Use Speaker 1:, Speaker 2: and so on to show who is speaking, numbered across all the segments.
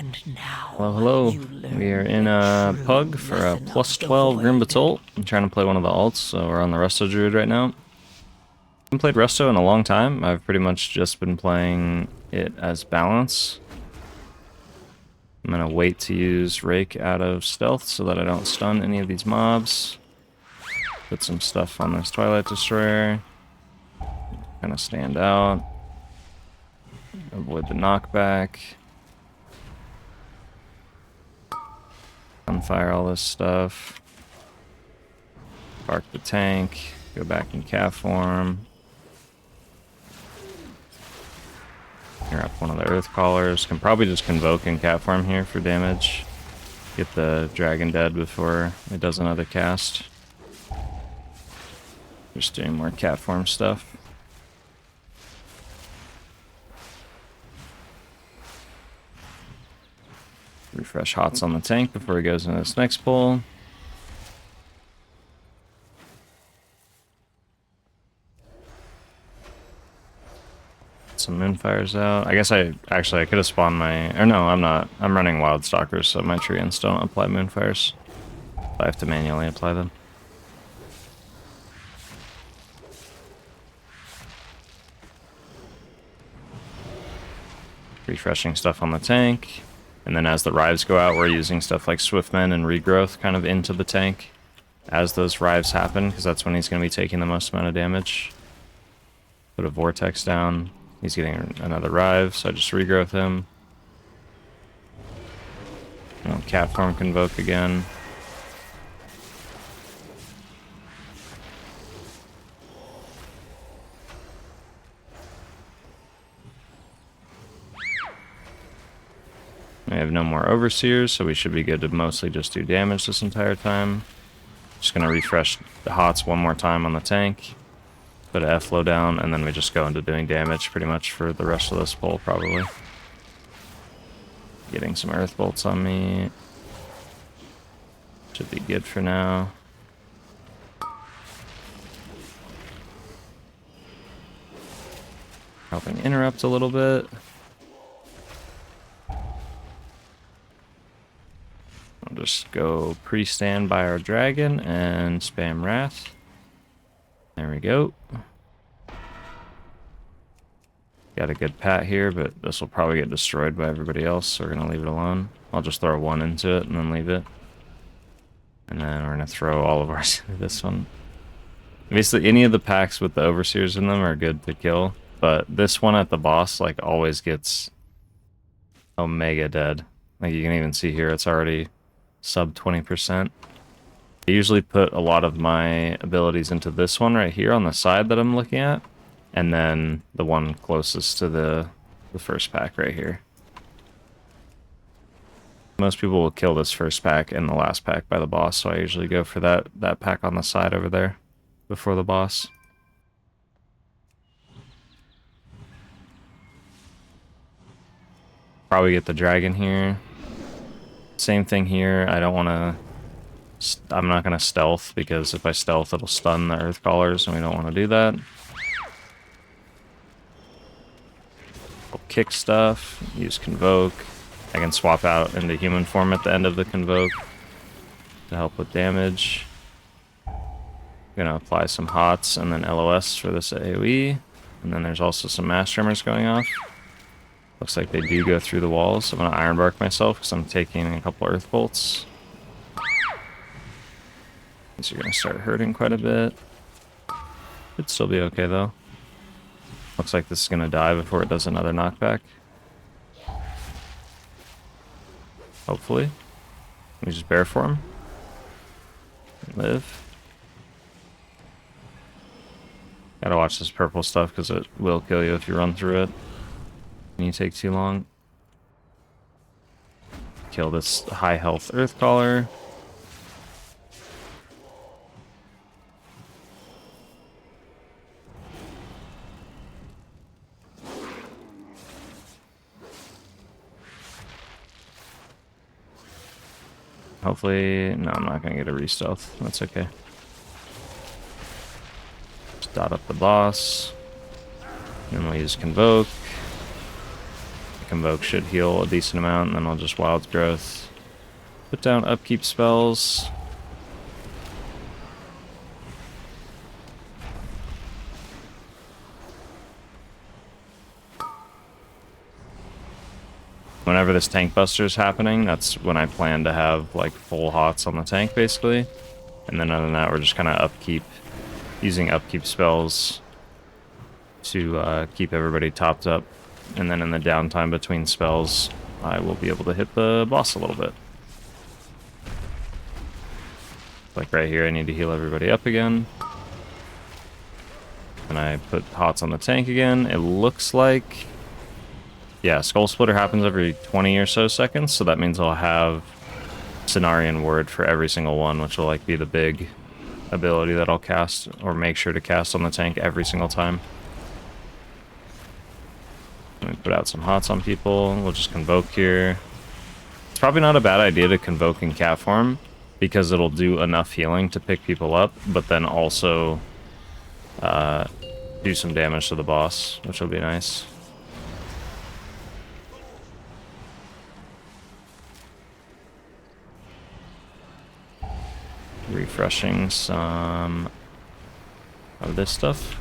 Speaker 1: And now
Speaker 2: Hello. We are in a pug for a plus 12 Grim Batol. I'm trying to play one of the alts, so we're on the Resto Druid right now. I haven't played Resto in a long time. I've pretty much just been playing it as balance. I'm gonna wait to use Rake out of stealth so that I don't stun any of these mobs. Put some stuff on this Twilight Destroyer. Kind of stand out. Avoid the knockback. Unfire all this stuff. Bark the tank. Go back in cat form. Clear up one of the earth callers. Can probably just convoke in cat form here for damage. Get the dragon dead before it does another cast. Just doing more cat form stuff. Refresh hots on the tank before he goes into this next pull. Some moonfires out. I guess I could have spawned my, or no, I'm not. I'm running wild stalkers, so my treants don't apply moonfires. I have to manually apply them. Refreshing stuff on the tank. And then as the rives go out, we're using stuff like Swiftmen and Regrowth kind of into the tank as those rives happen, because that's when he's going to be taking the most amount of damage. Put a Vortex down. He's getting another rive, so I just Regrowth him. Cat form Convoke again. We have no more Overseers, so we should be good to mostly just do damage this entire time. Just gonna refresh the hots one more time on the tank. Put an F-low down, and then we just go into doing damage pretty much for the rest of this pull, probably. Getting some Earth Bolts on me. Should be good for now. Helping interrupt a little bit. I'll just go pre-stand by our dragon and spam Wrath. There we go. Got a good pat here, but this will probably get destroyed by everybody else, so we're going to leave it alone. I'll just throw one into it and then leave it. And then we're going to throw all of ours into this one. Basically, any of the packs with the Overseers in them are good to kill, but this one at the boss, like, always gets Omega dead. Like, you can even see here, it's already sub 20%. I usually put a lot of my abilities into this one right here on the side that I'm looking at, and then the one closest to the first pack right here. Most people will kill this first pack and the last pack by the boss, so I usually go for that pack on the side over there before the boss. Probably get the dragon here. Same thing here. I'm not going to stealth, because if I stealth, it'll stun the earth callers, and we don't want to do that. We'll kick stuff, use Convoke. I can swap out into human form at the end of the Convoke to help with damage. Going to apply some hots and then LOS for this AoE. And then there's also some mass tremors going off. Looks like they do go through the walls, so I'm going to Iron Bark myself because I'm taking a couple Earth Bolts. These are going to start hurting quite a bit. Should still be okay though. Looks like this is going to die before it does another knockback. Hopefully. Let me just bear for him. Live. Gotta watch this purple stuff because it will kill you if you run through it. And you take too long. Kill this high health earth caller. Hopefully, no, I'm not gonna get a re-stealth. That's okay. Just dot up the boss. And then we'll use Convoke. Convoke should heal a decent amount, and then I'll just Wild Growth. Put down upkeep spells. Whenever this tank buster is happening, that's when I plan to have like full hots on the tank, basically. And then other than that, we're just kind of upkeep, using upkeep spells to keep everybody topped up. And then in the downtime between spells, I will be able to hit the boss a little bit. Like right here, I need to heal everybody up again. And I put hots on the tank again. It looks like... yeah, Skull Splitter happens every 20 or so seconds, so that means I'll have Cenarian Word for every single one, which will like be the big ability that I'll cast, or make sure to cast on the tank every single time. Let me put out some hots on people. We'll just Convoke here. It's probably not a bad idea to Convoke in cat form, because it'll do enough healing to pick people up, but then also do some damage to the boss, which will be nice. Refreshing some of this stuff.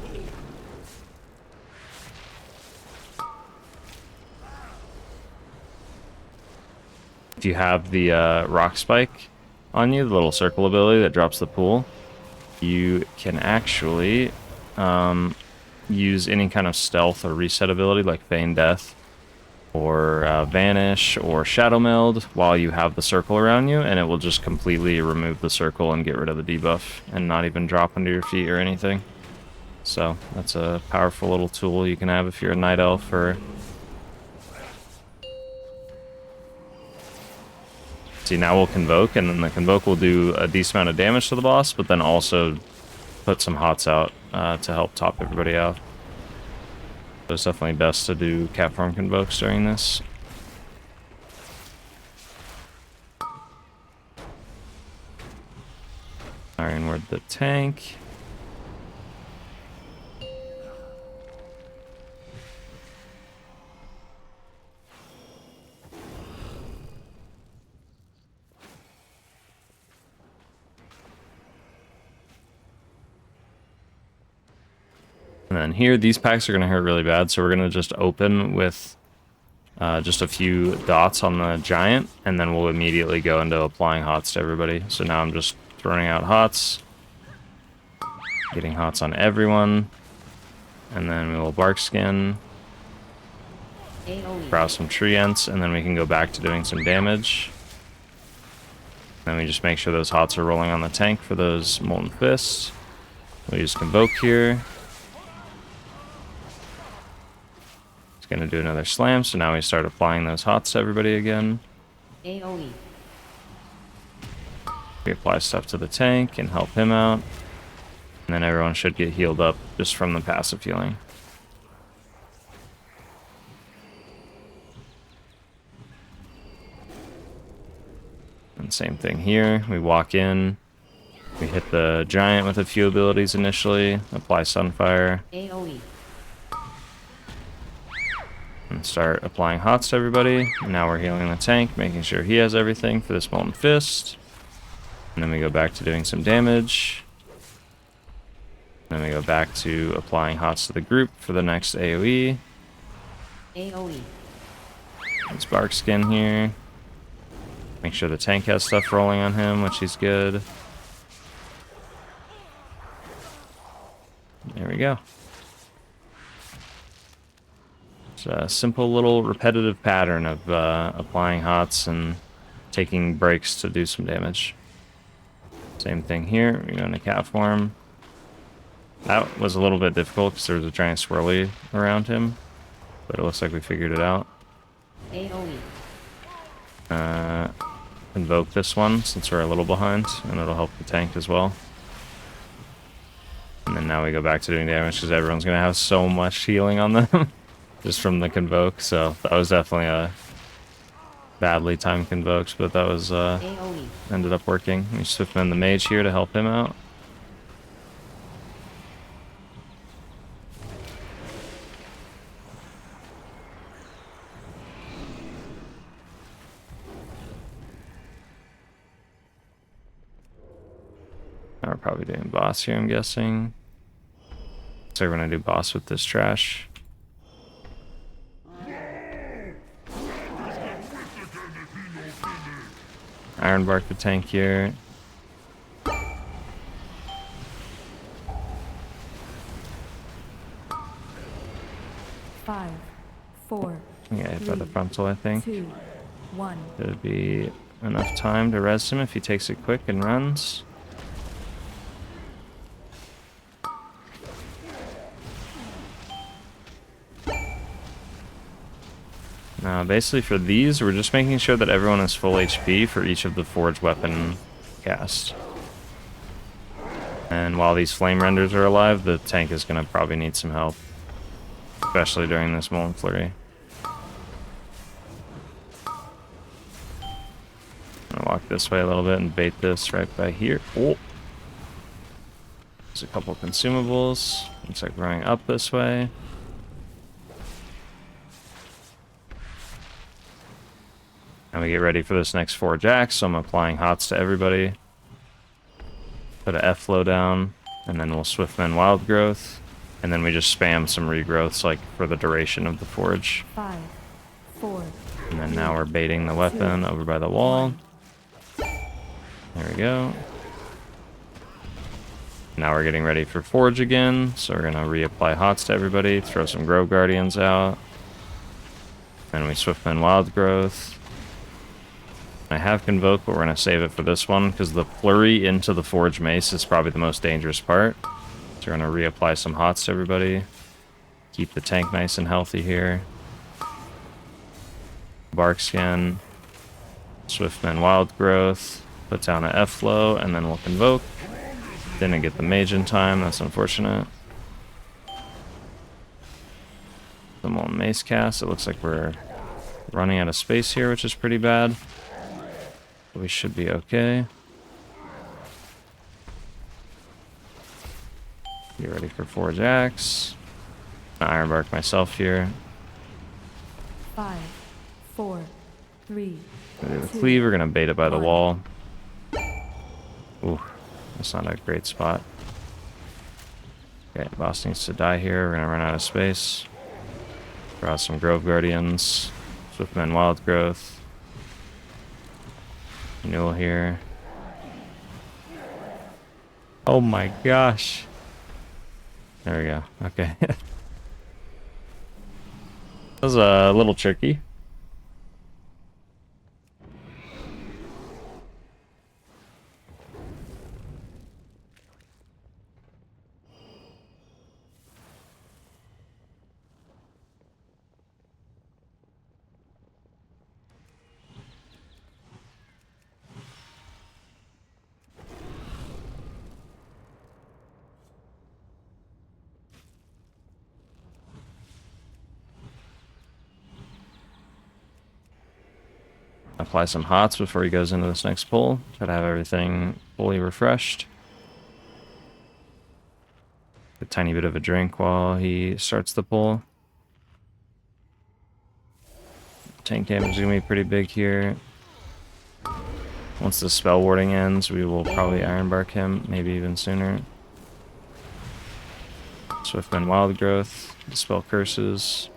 Speaker 2: If you have the Rock Spike on you, the little circle ability that drops the pool, you can actually use any kind of stealth or reset ability like Feign Death or Vanish or Shadow Meld while you have the circle around you, and it will just completely remove the circle and get rid of the debuff and not even drop under your feet or anything. So that's a powerful little tool you can have if you're a Night Elf or... See, now we'll Convoke, and then the Convoke will do a decent amount of damage to the boss, but then also put some hots out to help top everybody out. So it's definitely best to do cat form Convokes during this. Ironward the tank. And then here, these packs are going to hurt really bad, so we're going to just open with just a few dots on the giant, and then we'll immediately go into applying hots to everybody. So now I'm just throwing out hots, getting hots on everyone, and then we will Bark Skin, browse some Treants, and then we can go back to doing some damage. Then we just make sure those hots are rolling on the tank for those Molten Fists. We use Convoke here. Gonna do another slam, so now we start applying those hots to everybody again. AoE. We apply stuff to the tank and help him out. And then everyone should get healed up just from the passive healing. And same thing here. We walk in. We hit the giant with a few abilities initially. Apply Sunfire. AoE. And start applying hots to everybody. And now we're healing the tank, making sure he has everything for this Molten Fist. And then we go back to doing some damage. And then we go back to applying hots to the group for the next AoE. AoE. Let's Bark Skin here. Make sure the tank has stuff rolling on him, which he's good. There we go. It's a simple little repetitive pattern of applying hots and taking breaks to do some damage. Same thing here. We go into cat form. That was a little bit difficult because there was a giant swirly around him, but it looks like we figured it out. Invoke this one since we're a little behind, and it'll help the tank as well. And then now we go back to doing damage because everyone's going to have so much healing on them. Just from the Convoke, so that was definitely a badly timed Convokes, but that was ended up working. We Swiftman the Mage here to help him out. we're probably doing boss here, I'm guessing. So we're gonna do boss with this trash. Ironbark the tank here.
Speaker 1: 5, 4.
Speaker 2: Yeah, hit by the frontal, I think.
Speaker 1: 2, 1.
Speaker 2: It'd be enough time to res him if he takes it quick and runs. Now, basically for these, we're just making sure that everyone is full HP for each of the forged weapon cast. And while these flame renders are alive, the tank is going to probably need some help. Especially during this Molten Flurry. I'm going to walk this way a little bit and bait this right by here. Oh! There's a couple consumables. Looks like we're running up this way. And we get ready for this next Forge Axe, so I'm applying hots to everybody. Put a F-flow down, and then we'll Swiftmend Wild Growth. And then we just spam some regrowths, like, for the duration of the Forge.
Speaker 1: 5, 4.
Speaker 2: And then now we're baiting the weapon over by the wall. There we go. Now we're getting ready for Forge again, so we're gonna reapply hots to everybody, throw some Grove Guardians out. Then we Swiftmend Wild Growth. I have Convoke, but we're going to save it for this one, because the flurry into the Forge Mace is probably the most dangerous part. So we're going to reapply some hots to everybody. Keep the tank nice and healthy here. Bark Skin. Swiftmend Wild Growth. Put down an F-Flow, and then we'll Convoke. Didn't get the Mage in time, that's unfortunate. The Molten Mace cast, it looks like we're running out of space here, which is pretty bad. We should be okay. Get ready for Forge Axe. Ironbark myself here.
Speaker 1: 5, 4, 3.
Speaker 2: Ready to cleave. We're gonna bait it by the wall. Ooh, that's not a great spot. Okay, boss needs to die here. We're gonna run out of space. Draw some Grove Guardians. Swiftmend Wild Growth. Renewal here. Oh my gosh. There we go. Okay. That was a little tricky. Apply some hots before he goes into this next pull. Try to have everything fully refreshed. A tiny bit of a drink while he starts the pull. Tank damage is going to be pretty big here. Once the spell warding ends, we will probably Ironbark him, maybe even sooner. Swiftmend Wild Growth, dispel curses.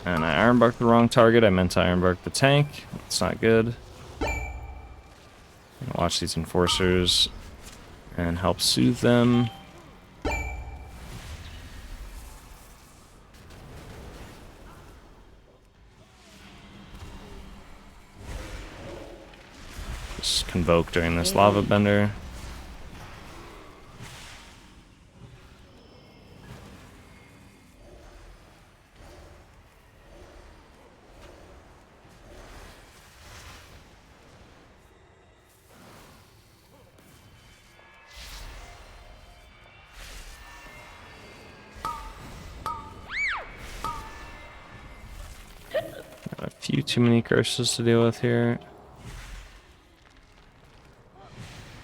Speaker 2: And I Ironbarked the wrong target. I meant to Ironbark the tank. That's not good. Watch these enforcers and help soothe them. Just Convoke during this lava bender. Got a few too many curses to deal with here.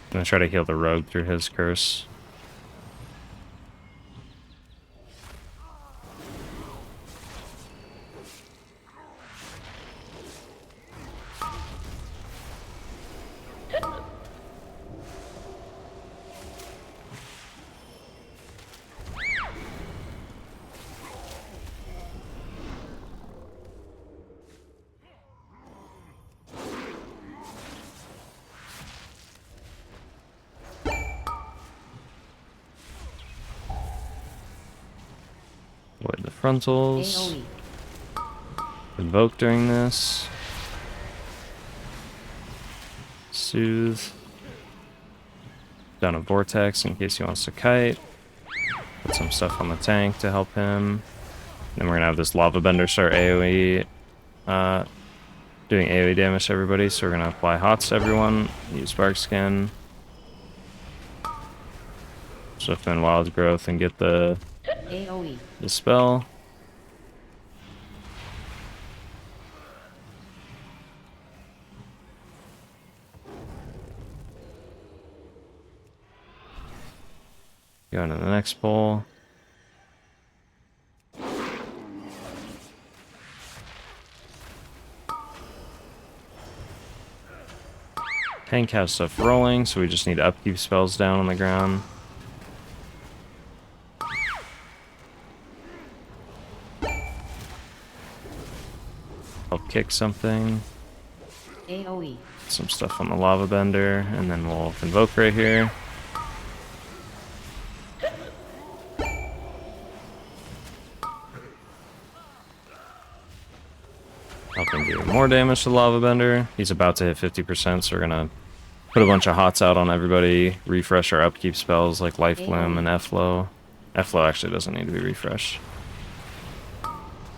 Speaker 2: I'm gonna try to heal the rogue through his curse. frontals.
Speaker 3: AoE.
Speaker 2: Invoke during this. Soothe. Down a vortex in case he wants to kite. Put some stuff on the tank to help him. Then we're gonna have this lava bender start AoE, doing AoE damage to everybody. So we're gonna apply hots to everyone. Use bark skin. Swiftman wild growth and get the
Speaker 3: AoE.
Speaker 2: spell. Going to the next pull. Tank has stuff rolling, so we just need to upkeep spells down on the ground. Help kick something.
Speaker 3: AoE.
Speaker 2: Some stuff on the lava bender, and then we'll invoke right here. Helping do more damage to the lava bender. He's about to hit 50%, so we're gonna put a bunch of hots out on everybody. Refresh our upkeep spells like Life Bloom and F-Flow. F-Flow actually doesn't need to be refreshed.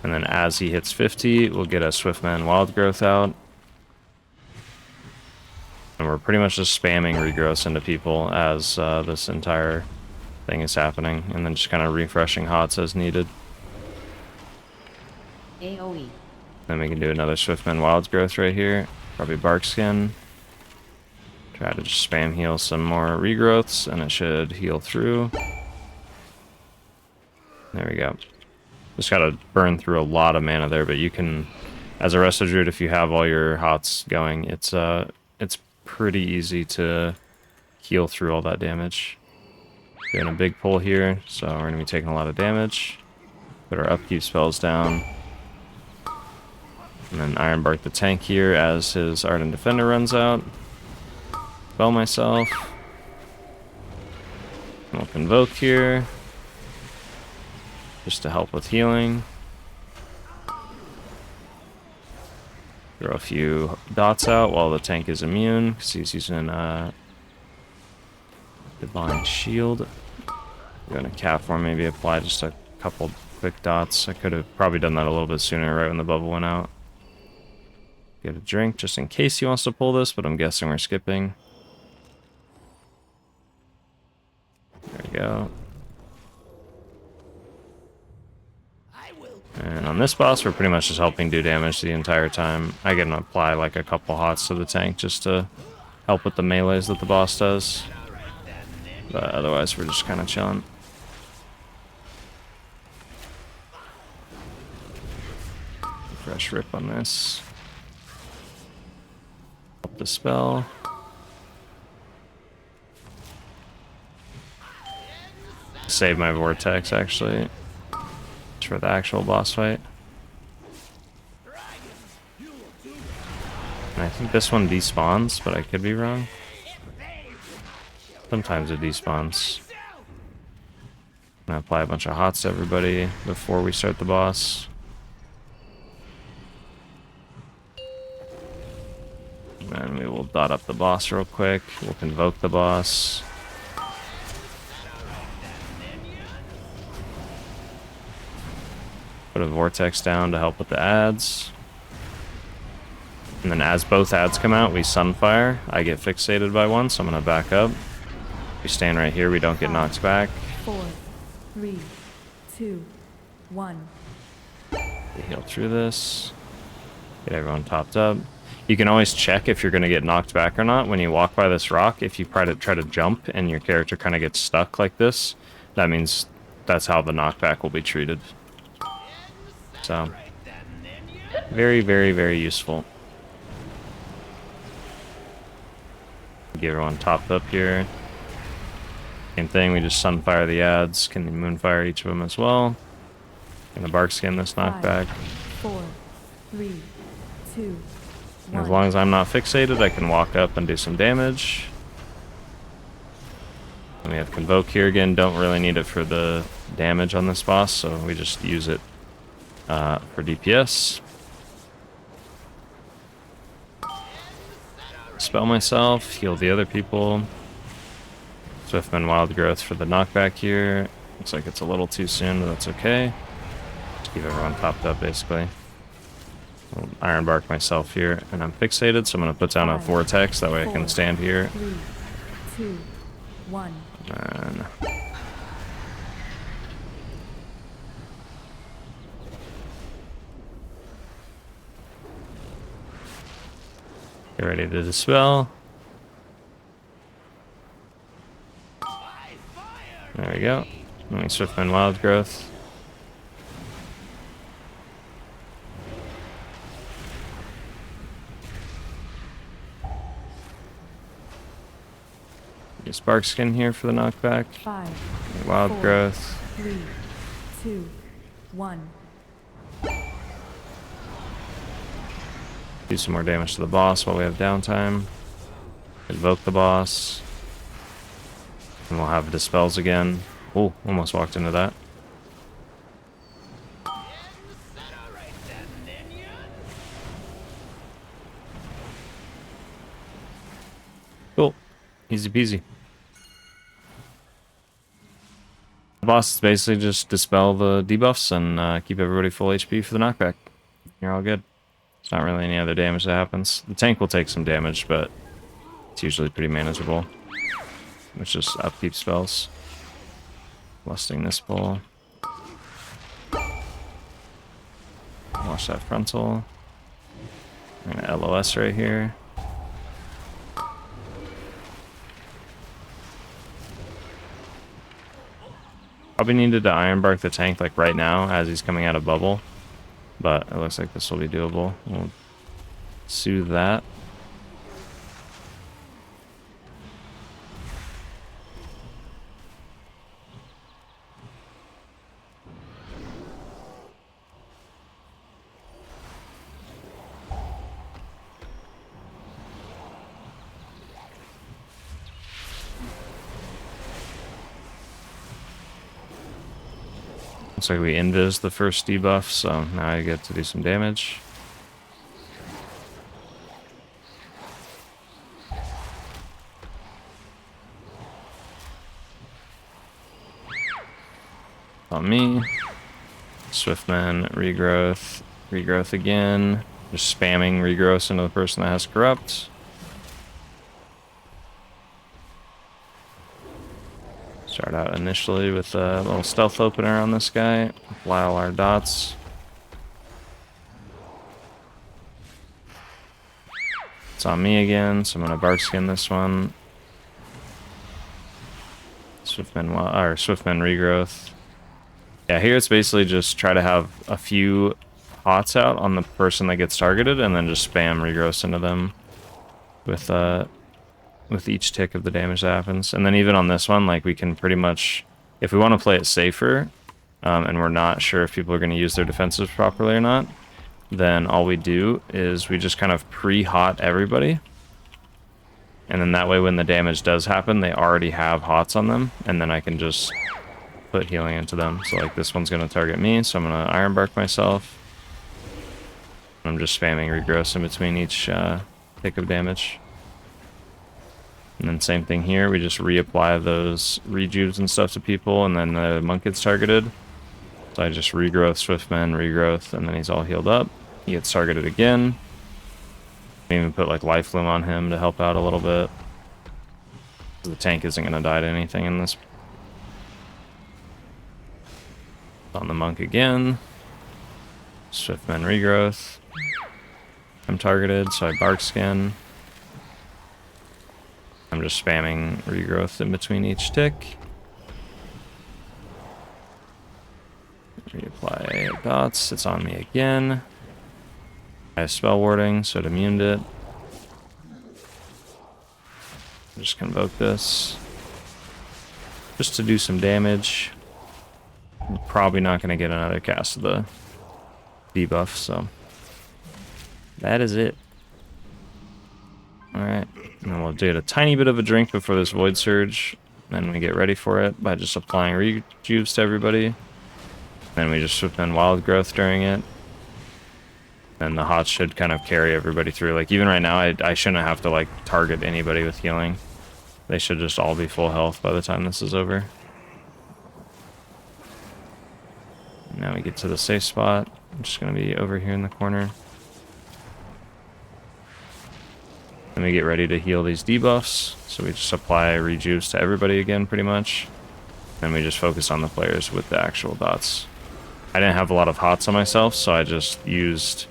Speaker 2: And then as he hits 50, we'll get a Swiftman Wild Growth out. And we're pretty much just spamming regrowths into people as this entire thing is happening. And then just kind of refreshing hots as needed.
Speaker 3: AoE.
Speaker 2: Then we can do another Swiftman Wild Growth right here. Probably Bark Skin. Try to just spam heal some more regrowths, and it should heal through. There we go. Just gotta burn through a lot of mana there, but you can, as a Resto Druid, if you have all your hots going, it's pretty easy to heal through all that damage. Doing a big pull here, so we're gonna be taking a lot of damage. Put our upkeep spells down. And then Ironbark the tank here as his Ardent Defender runs out. Spell myself. We'll Convoke here. Just to help with healing. Throw a few dots out while the tank is immune, because he's using Divine Shield. I'm going to Cat Form, maybe apply just a couple quick dots. I could have probably done that a little bit sooner, right when the bubble went out. Get a drink just in case he wants to pull this, but I'm guessing we're skipping. There we go. And on this boss, we're pretty much just helping do damage the entire time. I can apply like a couple hots to the tank just to help with the melees that the boss does. But otherwise, we're just kind of chilling. Fresh rip on this. Help the spell. Save my vortex, actually. For the actual boss fight. And I think this one despawns, but I could be wrong. Sometimes it despawns. I'm gonna apply a bunch of hots to everybody before we start the boss. And then we will dot up the boss real quick. We'll convoke the boss. Put a vortex down to help with the ads. And then as both ads come out, we Sunfire. I get fixated by one, so I'm going to back up. We stand right here, we don't get knocked back.
Speaker 1: 4, 3, 2, 1.
Speaker 2: We heal through this. Get everyone topped up. You can always check if you're going to get knocked back or not when you walk by this rock. If you try to jump and your character kind of gets stuck like this, that means that's how the knockback will be treated. So, very, very, very useful. Get everyone topped up here. Same thing, we just Sunfire the ads. Can Moonfire each of them as well. Gonna Bark Skin this knockback.
Speaker 1: 4, 3, 2,
Speaker 2: And as long as I'm not fixated, I can walk up and do some damage. And we have Convoke here again. Don't really need it for the damage on this boss, so we just use it for DPS. Spell myself, heal the other people. Swiftman Wild Growth for the knockback here. Looks like it's a little too soon, but that's okay. Just keep everyone topped up, basically. I'll Iron Bark myself here, and I'm fixated, so I'm going to put down a Vortex, that way I can stand here.
Speaker 1: 3, 2, 1.
Speaker 2: And get ready to dispel. There we go. Let me Swiftman Wild Growth. Use Bark Skin here for the knockback.
Speaker 1: 5,
Speaker 2: Wild
Speaker 1: 4,
Speaker 2: Growth.
Speaker 1: 3, 2, 1.
Speaker 2: Do some more damage to the boss while we have downtime. Invoke the boss. And we'll have dispels again. Oh, almost walked into that. Cool. Easy peasy. The boss is basically just dispel the debuffs and keep everybody full HP for the knockback. You're all good. There's not really any other damage that happens. The tank will take some damage, but it's usually pretty manageable. It's just upkeep spells. Lusting this ball. Wash that frontal. I'm gonna LOS right here. Probably needed to Iron Bark the tank like right now as he's coming out of bubble. But it looks like this will be doable. We'll soothe that. Looks like we invis the first debuff, so now I get to do some damage. On me. Swiftman, regrowth, regrowth again. Just spamming regrowth into the person that has corrupt. Start out initially with a little stealth opener on this guy. Apply all our dots. It's on me again, so I'm gonna bark skin this one. Swiftman regrowth. Yeah, here it's basically just try to have a few hots out on the person that gets targeted, and then just spam regrowth into them with each tick of the damage that happens. And then even on this one, like we can pretty much, if we want to play it safer, and we're not sure if people are going to use their defenses properly or not, then all we do is we just kind of pre-hot everybody. And then that way when the damage does happen, they already have hots on them, and then I can just put healing into them. So like this one's going to target me, so I'm going to Iron Bark myself. I'm just spamming regrowth in between each tick of damage. And then same thing here, we just reapply those rejuves and stuff to people, and then the monk gets targeted. So I just regrowth, Swiftman, regrowth, and then he's all healed up. He gets targeted again. I even put like Life Loom on him to help out a little bit. The tank isn't going to die to anything in this. On the monk again. Swiftman, regrowth. I'm targeted, so I bark skin. I'm just spamming regrowth in between each tick. Reapply dots. It's on me again. I have spell warding, so it immuned it. Just convoke this. Just to do some damage. I'm probably not going to get another cast of the debuff, so that is it. Alright, and then we'll do a tiny bit of a drink before this Void Surge. Then we get ready for it by just applying rejuves to everybody. Then we just Swift Mend Wild Growth during it. And the HOTS should kind of carry everybody through. Like, even right now, I shouldn't have to, like, target anybody with healing. They should just all be full health by the time this is over. Now we get to the safe spot. I'm just going to be over here in the corner. Then we get ready to heal these debuffs. So we just apply rejuves to everybody again, pretty much. Then we just focus on the players with the actual dots. I didn't have a lot of HOTS on myself, so I just used...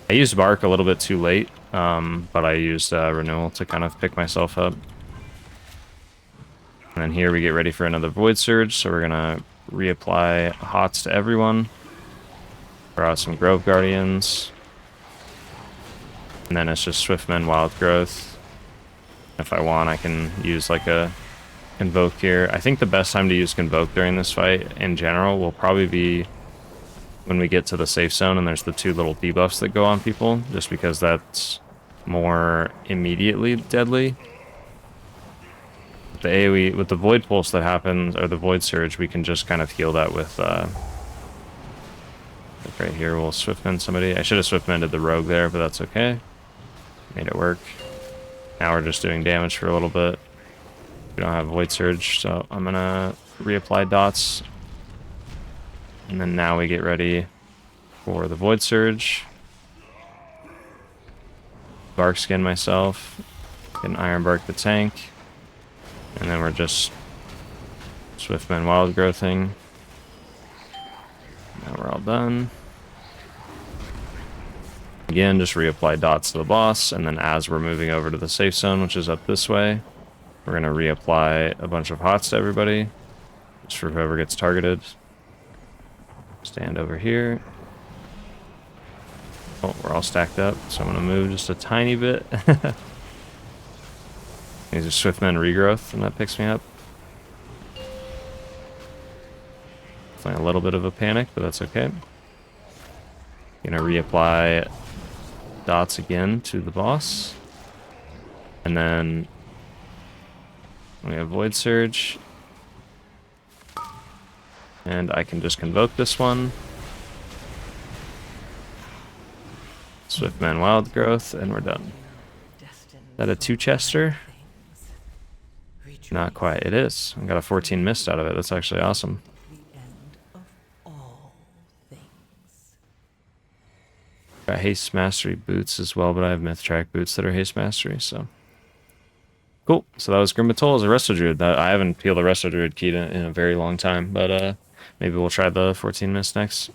Speaker 2: I used Bark a little bit too late, but I used Renewal to kind of pick myself up. And then here we get ready for another Void Surge, so we're going to reapply HOTS to everyone. Throw out some Grove Guardians. And then it's just Swift Mend Wild Growth. If I want, I can use like a Convoke here. I think the best time to use Convoke during this fight in general will probably be when we get to the safe zone and there's the 2 little debuffs that go on people, just because that's more immediately deadly. The AoE, with the Void Pulse that happens, or the Void Surge, we can just kind of heal that with, like right here, we'll Swift Mend somebody. I should have Swift Mended the Rogue there, but that's okay. Made it work. Now we're just doing damage for a little bit. We don't have Void Surge, so I'm gonna reapply dots. And then now we get ready for the Void Surge. Bark Skin myself. Can Iron Bark the tank. And then we're just Swift Mend Wild Growthing. Now we're all done. Again, just reapply dots to the boss, and then as we're moving over to the safe zone, which is up this way, we're going to reapply a bunch of HOTS to everybody, just for whoever gets targeted. Stand over here. Oh, we're all stacked up, so I'm going to move just a tiny bit. These are Swift Mend Regrowth, and that picks me up. Definitely a little bit of a panic, but that's okay. Gonna reapply dots again to the boss. And then we have Void Surge. And I can just Convoke this one. Swift Mend Wild Growth, and we're done. Is that a 2-chester? Not quite. It is. I got a 14 mist out of it. That's actually awesome. Got Haste Mastery boots as well, but I have Myth Track boots that are Haste Mastery, so... Cool. So that was Grim Batol as a Resto Druid. I haven't peeled a Resto Druid key in a very long time, but maybe we'll try the 14 mist next.